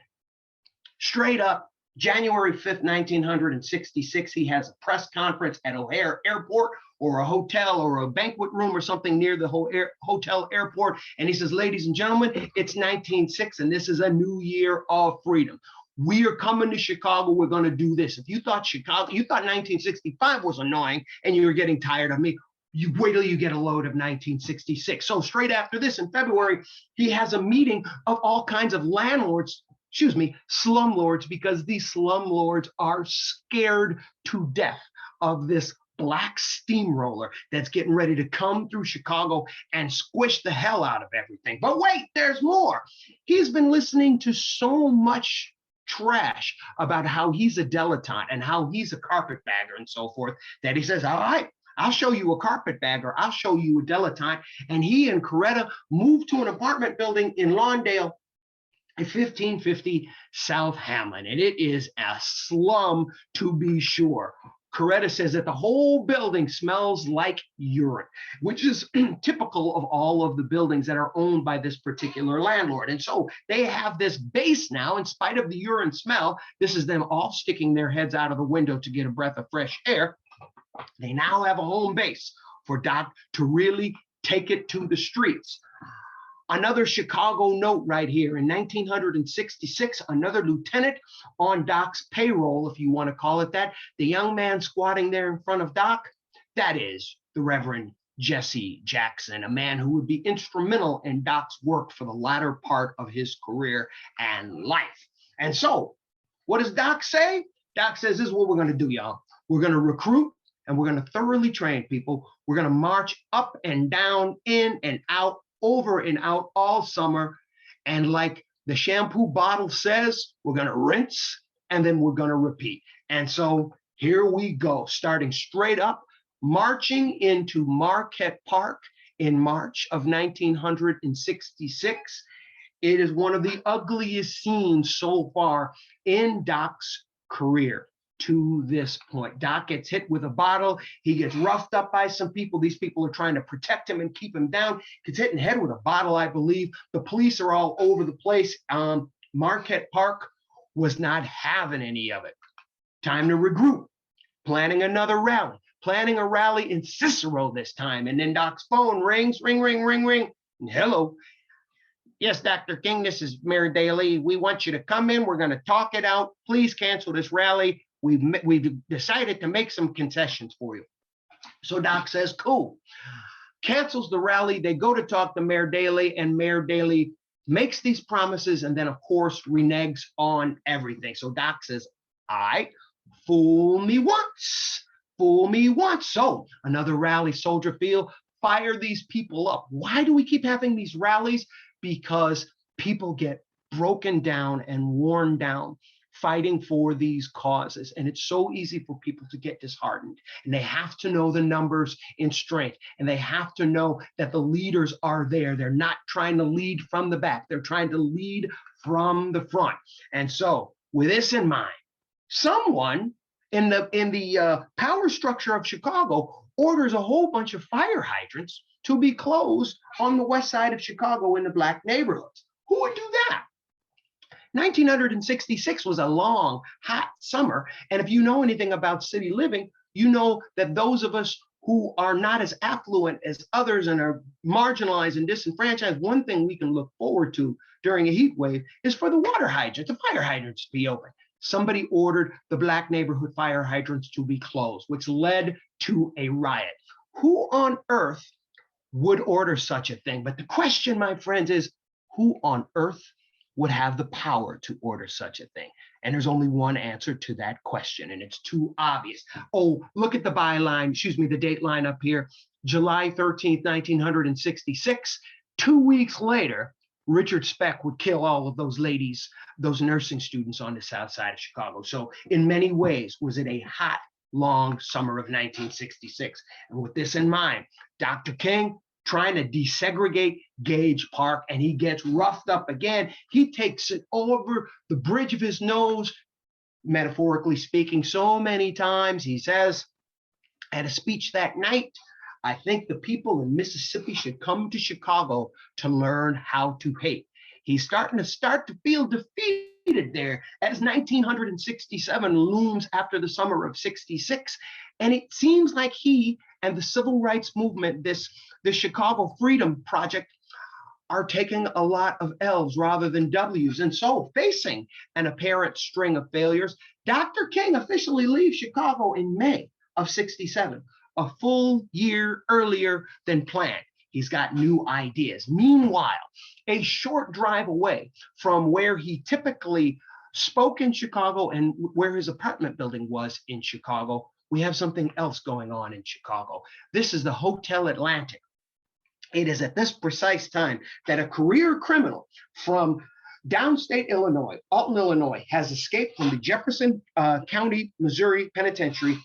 Straight up, January 5th, 1966, he has a press conference at O'Hare Airport or a hotel or a banquet room or something near the hotel airport. And he says, ladies and gentlemen, it's 1906 and this is a new year of freedom. We are coming to Chicago. We're going to do this. If you thought 1965 was annoying and you were getting tired of me, you wait till you get a load of 1966. So straight after this in February, he has a meeting of all kinds of landlords, slumlords, because these slumlords are scared to death of this black steamroller that's getting ready to come through Chicago and squish the hell out of everything. But wait, there's more. He's been listening to so much trash about how he's a dilettante and how he's a carpetbagger and so forth that he says, all right, I'll show you a carpetbagger. I'll show you a dilettante. And he and Coretta moved to an apartment building in Lawndale at 1550 South Hamlin. And it is a slum to be sure. Coretta says that the whole building smells like urine, which is typical of all of the buildings that are owned by this particular landlord. And so they have this base now, in spite of the urine smell. This is them all sticking their heads out of the window to get a breath of fresh air. They now have a home base for Doc to really take it to the streets. Another Chicago note right here. In 1966, another lieutenant on Doc's payroll, if you want to call it that, the young man squatting there in front of Doc, that is the Reverend Jesse Jackson, a man who would be instrumental in Doc's work for the latter part of his career and life. And so, what does Doc say? Doc says, this is what we're going to do, y'all. We're going to recruit and we're going to thoroughly train people. We're going to march up and down, in and out, over and out all summer. And like the shampoo bottle says, we're going to rinse and then we're going to repeat. And so here we go, starting straight up, marching into Marquette Park in March of 1966. It is one of the ugliest scenes so far in Doc's career. To this point, Doc gets hit with a bottle. He gets roughed up by some people. These people are trying to protect him and keep him down. Gets hit in the head with a bottle, I believe. The police are all over the place. Marquette Park was not having any of it. Time to regroup. Planning another rally. Planning a rally in Cicero this time. And then Doc's phone rings. Ring, ring, ring, ring. And hello. Yes, Dr. King, this is Mayor Daley. We want you to come in. We're going to talk it out. Please cancel this rally. We've decided to make some concessions for you. So Doc says, cool. Cancels the rally. They go to talk to Mayor Daley, and Mayor Daley makes these promises and then, of course, reneges on everything. So Doc says, all right, fool me once, fool me once. So another rally, Soldier Field, fire these people up. Why do we keep having these rallies? Because people get broken down and worn down fighting for these causes. And it's so easy for people to get disheartened. And they have to know the numbers in strength. And they have to know that the leaders are there. They're not trying to lead from the back. They're trying to lead from the front. And so with this in mind, someone in the power structure of Chicago orders a whole bunch of fire hydrants to be closed on the west side of Chicago in the black neighborhoods. Who would do that? 1966 was a long, hot summer. And if you know anything about city living, you know that those of us who are not as affluent as others and are marginalized and disenfranchised, one thing we can look forward to during a heat wave is for the water hydrants, the fire hydrants to be open. Somebody ordered the black neighborhood fire hydrants to be closed, which led to a riot. Who on earth would order such a thing? But the question, my friends, is who on earth would have the power to order such a thing? And there's only one answer to that question, and it's too obvious. Oh, look at the the date line up here, July 13th, 1966. 2 weeks later, Richard Speck would kill all of those ladies, those nursing students on the south side of Chicago. So in many ways, was it a hot, long summer of 1966? And with this in mind, Dr. King, trying to desegregate Gage Park, and he gets roughed up again. He takes it over the bridge of his nose, metaphorically speaking, so many times. He says at a speech that night, I think the people in Mississippi should come to Chicago to learn how to hate. He's starting to feel defeated there as 1967 looms after the summer of 66. And it seems like he and the civil rights movement, the Chicago Freedom Project, are taking a lot of L's rather than W's. And so, facing an apparent string of failures, Dr. King officially leaves Chicago in May of 67, a full year earlier than planned. He's got new ideas. Meanwhile, a short drive away from where he typically spoke in Chicago and where his apartment building was in Chicago, we have something else going on in Chicago. This is the Hotel Atlantic. It is at this precise time that a career criminal from downstate Illinois, Alton, Illinois, has escaped from the Jefferson County, Missouri Penitentiary,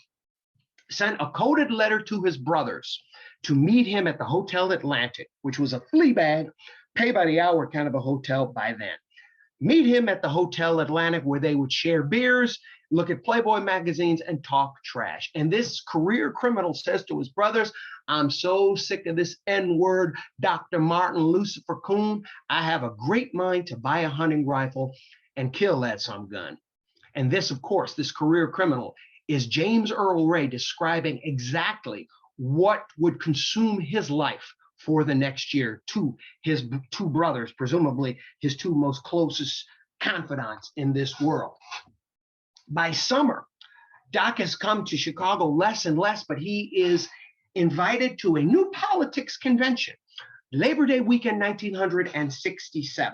sent a coded letter to his brothers to meet him at the Hotel Atlantic, which was a flea bag, pay by the hour kind of a hotel by then. Meet him at the Hotel Atlantic, where they would share beers, look at Playboy magazines, and talk trash. And this career criminal says to his brothers, I'm so sick of this N-word, Dr. Martin Lucifer Coon. I have a great mind to buy a hunting rifle and kill that some gun. And this, of course, this career criminal is James Earl Ray describing exactly what would consume his life for the next year to his two brothers, presumably his two most closest confidants in this world. By summer, Doc has come to Chicago less and less, but he is invited to a New Politics convention, Labor Day weekend 1967.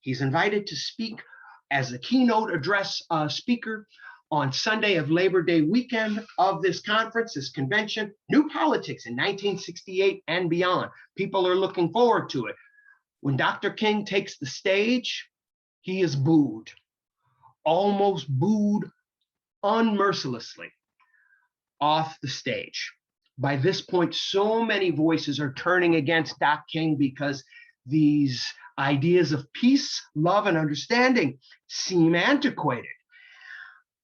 He's invited to speak as the keynote address speaker on Sunday of Labor Day weekend of this conference, this convention, New Politics in 1968 and beyond. People are looking forward to it. When Dr. King takes the stage, he is booed, almost booed unmercilessly off the stage. By this point, so many voices are turning against Doc King because these ideas of peace, love, and understanding seem antiquated.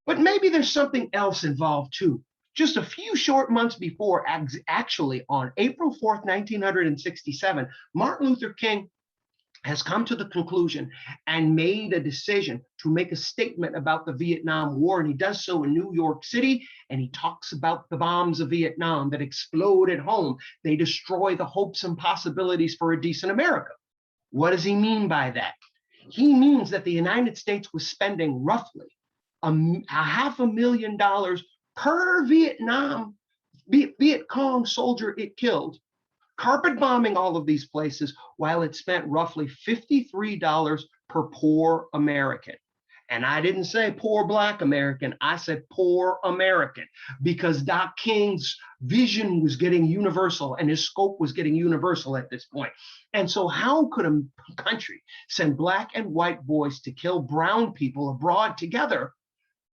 But maybe there's something else involved too. Just a few short months before, actually on April 4th, 1967, Martin Luther King has come to the conclusion and made a decision to make a statement about the Vietnam War. And he does so in New York City. And he talks about the bombs of Vietnam that explode at home. They destroy the hopes and possibilities for a decent America. What does he mean by that? He means that the United States was spending roughly $500,000 per Viet Cong soldier it killed, carpet bombing all of these places, while it spent roughly $53 per poor American. And I didn't say poor Black American, I said poor American, because Doc King's vision was getting universal and his scope was getting universal at this point. And so how could a country send Black and white boys to kill brown people abroad together,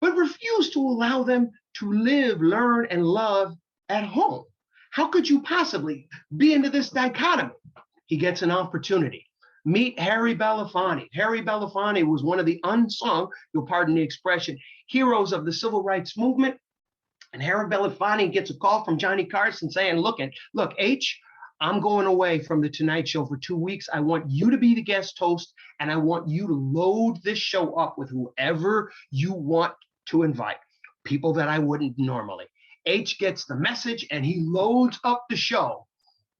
but refuse to allow them to live, learn, and love at home? How could you possibly be into this dichotomy? He gets an opportunity. Meet Harry Belafonte. Harry Belafonte was one of the unsung, you'll pardon the expression, heroes of the civil rights movement. And Harry Belafonte gets a call from Johnny Carson saying, look, H, I'm going away from the Tonight Show for 2 weeks. I want you to be the guest host, and I want you to load this show up with whoever you want to invite, people that I wouldn't normally. H gets the message and he loads up the show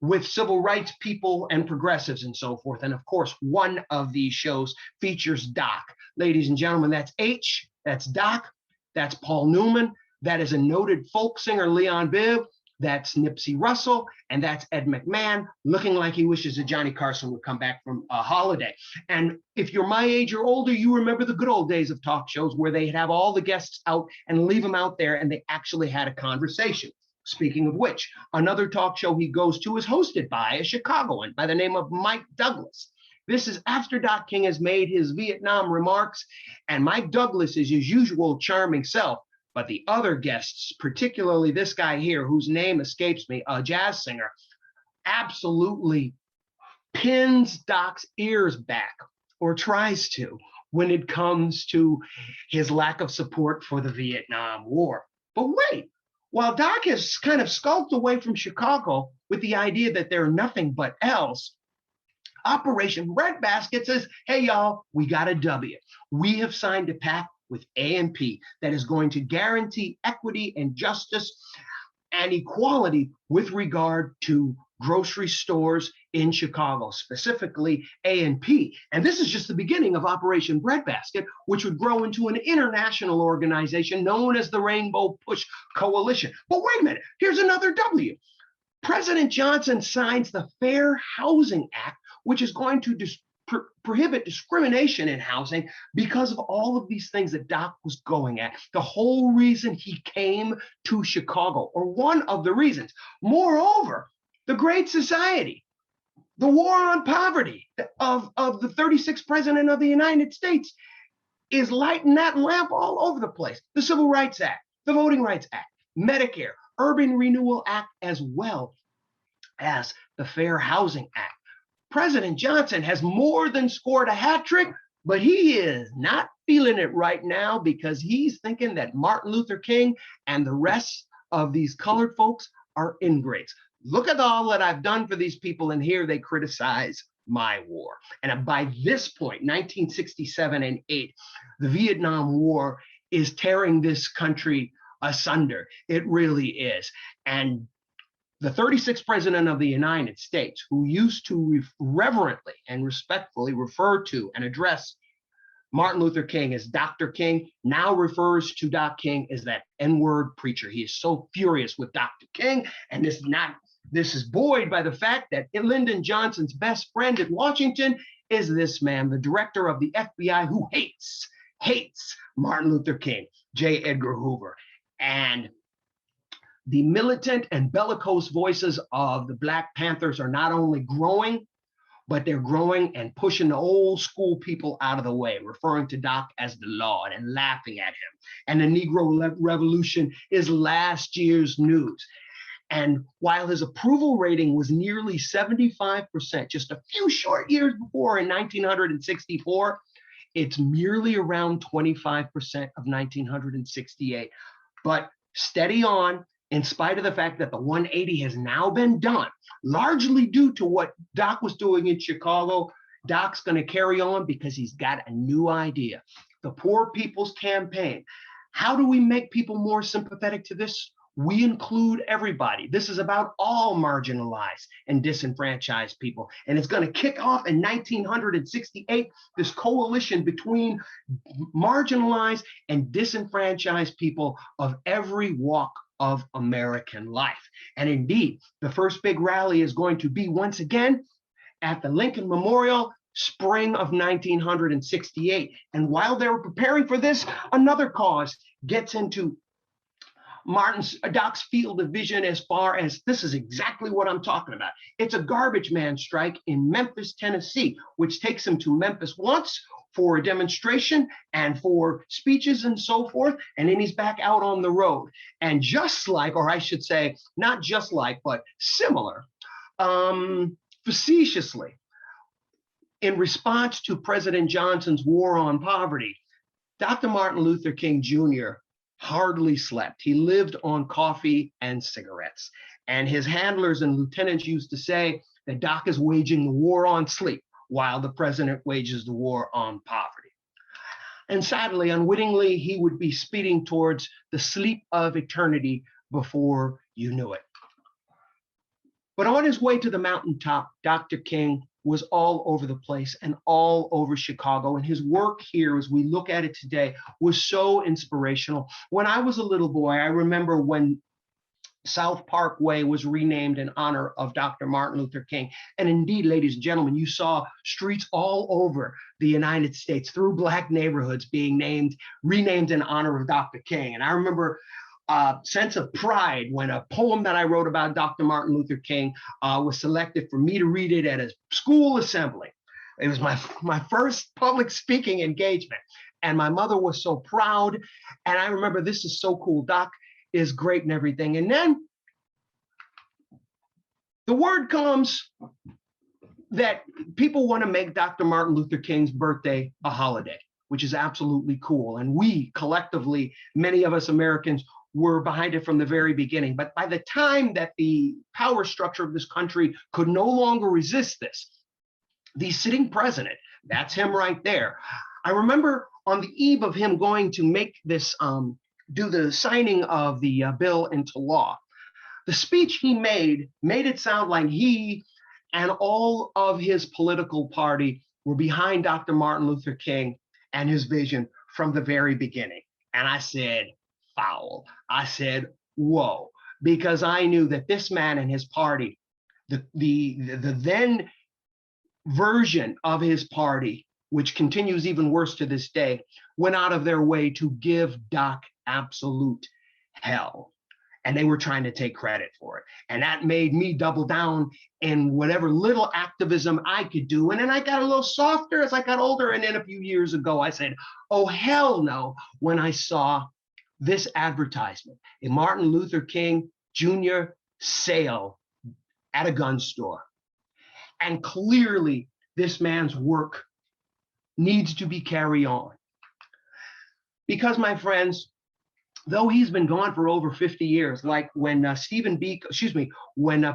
with civil rights people and progressives and so forth. And of course, one of these shows features Doc. Ladies and gentlemen, that's H, that's Doc, that's Paul Newman, that is a noted folk singer, Leon Bibb, that's Nipsey Russell, and that's Ed McMahon, looking like he wishes that Johnny Carson would come back from a holiday. And if you're my age or older, you remember the good old days of talk shows where they'd have all the guests out and leave them out there and they actually had a conversation. Speaking of which, another talk show he goes to is hosted by a Chicagoan by the name of Mike Douglas. This is after Doc King has made his Vietnam remarks, and Mike Douglas is his usual charming self. But the other guests, particularly this guy here, whose name escapes me, a jazz singer, absolutely pins Doc's ears back, or tries to, when it comes to his lack of support for the Vietnam War. But wait, while Doc has kind of skulked away from Chicago with the idea that they're nothing but else, Operation Breadbasket says, hey, y'all, we got a W. We have signed a pact with A&P that is going to guarantee equity and justice and equality with regard to grocery stores in Chicago, specifically A&P. And this is just the beginning of Operation Breadbasket, which would grow into an international organization known as the Rainbow Push Coalition. But wait a minute, here's another W. President Johnson signs the Fair Housing Act, which is going to prohibit discrimination in housing because of all of these things that Doc was going at. The whole reason he came to Chicago, or one of the reasons. Moreover, the Great Society, the war on poverty of the 36th president of the United States is lighting that lamp all over the place. The Civil Rights Act, the Voting Rights Act, Medicare, Urban Renewal Act, as well as the Fair Housing Act. President Johnson has more than scored a hat trick, but he is not feeling it right now because he's thinking that Martin Luther King and the rest of these colored folks are ingrates. Look at all that I've done for these people, and here they criticize my war. And by this point, 1967 and 8, the Vietnam War is tearing this country asunder. It really is. And the 36th president of the United States, who used to reverently and respectfully refer to and address Martin Luther King as Dr. King, now refers to Doc King as that N-word preacher. He is so furious with Dr. King, and this is buoyed by the fact that Lyndon Johnson's best friend in Washington is this man, the director of the FBI, who hates Martin Luther King, J. Edgar Hoover. And the militant and bellicose voices of the Black Panthers are not only growing, but they're growing and pushing the old school people out of the way, referring to Doc as the Lord and laughing at him. And the Negro Revolution is last year's news. And while his approval rating was nearly 75%, just a few short years before in 1964, it's merely around 25% of 1968. But steady on, in spite of the fact that the 180 has now been done, largely due to what Doc was doing in Chicago. Doc's going to carry on because he's got a new idea. The Poor People's Campaign. How do we make people more sympathetic to this? We include everybody. This is about all marginalized and disenfranchised people. And it's going to kick off in 1968, this coalition between marginalized and disenfranchised people of every walk of American life. And indeed, the first big rally is going to be once again at the Lincoln Memorial, spring of 1968. And while they were preparing for this, another cause gets into Doc's field of vision as far as this is exactly what I'm talking about. It's a garbage man strike in Memphis, Tennessee, which takes him to Memphis once for a demonstration and for speeches and so forth. And then he's back out on the road. And just like, or I should say, not just like, but similar, facetiously, in response to President Johnson's war on poverty, Dr. Martin Luther King Jr. hardly slept. He lived on coffee and cigarettes. And his handlers and lieutenants used to say that Doc is waging the war on sleep while the president wages the war on poverty. And sadly, unwittingly, he would be speeding towards the sleep of eternity before you knew it. But on his way to the mountaintop, Dr. King was all over the place and all over Chicago. And his work here, as we look at it today, was so inspirational. When I was a little boy, I remember when South Parkway was renamed in honor of Dr. Martin Luther King. And indeed, ladies and gentlemen, you saw streets all over the United States through Black neighborhoods being renamed in honor of Dr. King. And I remember a sense of pride when a poem that I wrote about Dr. Martin Luther King was selected for me to read it at a school assembly. It was my first public speaking engagement. And my mother was so proud. And I remember, this is so cool. Doc is great and everything. And then the word comes that people want to make Dr. Martin Luther King's birthday a holiday, which is absolutely cool. And we collectively, many of us Americans, were behind it from the very beginning. But by the time that the power structure of this country could no longer resist this, the sitting president, that's him right there. I remember on the eve of him going to make this, do the signing of the bill into law, the speech he made it sound like he and all of his political party were behind Dr. Martin Luther King and his vision from the very beginning. And I said, foul. I said, whoa, because I knew that this man and his party, the then version of his party, which continues even worse to this day, went out of their way to give Doc absolute hell. And they were trying to take credit for it. And that made me double down in whatever little activism I could do. And then I got a little softer as I got older. And then a few years ago, I said, oh, hell no, when I saw this advertisement, a Martin Luther King Jr. sale at a gun store. And clearly, this man's work needs to be carried on. Because, my friends, though he's been gone for over 50 years, like when when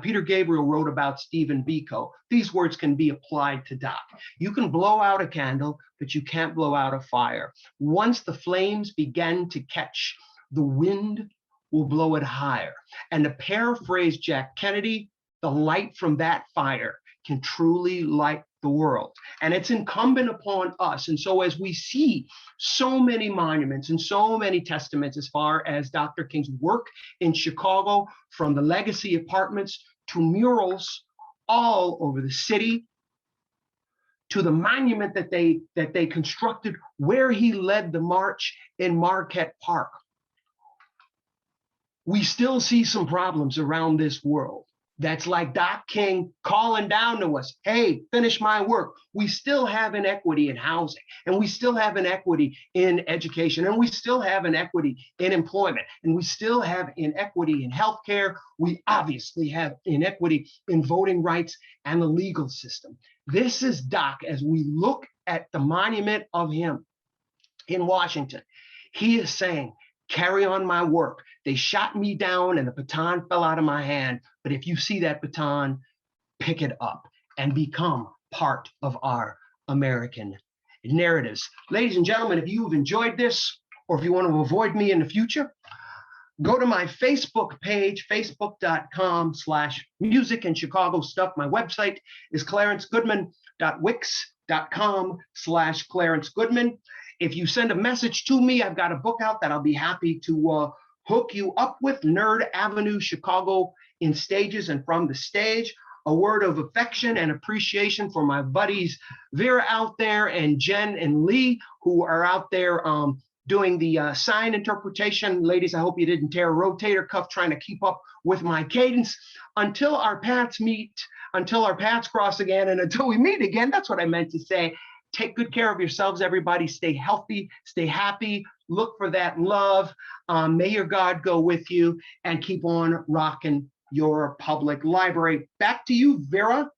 Peter Gabriel wrote about Stephen Biko, these words can be applied to Doc. You can blow out a candle, but you can't blow out a fire. Once the flames begin to catch, the wind will blow it higher. And to paraphrase Jack Kennedy, the light from that fire can truly light the world. And it's incumbent upon us. And so as we see so many monuments and so many testaments as far as Dr. King's work in Chicago, from the legacy apartments to murals all over the city, to the monument that they constructed where he led the march in Marquette Park, we still see some problems around this world. That's like Doc King calling down to us, hey, finish my work. We still have inequity in housing, and we still have inequity in education, and we still have inequity in employment, and we still have inequity in healthcare. We obviously have inequity in voting rights and the legal system. This is Doc as we look at the monument of him in Washington. He is saying, carry on my work. They shot me down and the baton fell out of my hand. But if you see that baton, pick it up and become part of our American narratives. Ladies and gentlemen, if you've enjoyed this, or if you want to avoid me in the future, go to my Facebook page, facebook.com/music and Chicago stuff. My website is clarencegoodman.wix.com/Clarence Goodman. If you send a message to me, I've got a book out that I'll be happy to hook you up with, Nerd Avenue, Chicago in Stages and From the Stage. A word of affection and appreciation for my buddies Vera out there and Jen and Lee, who are out there doing the sign interpretation. Ladies, I hope you didn't tear a rotator cuff trying to keep up with my cadence. Until our paths meet, until our paths cross again, and until we meet again, that's what I meant to say. Take good care of yourselves, everybody. Stay healthy, stay happy, look for that love. May your God go with you, and keep on rocking your public library. Back to you, Vera.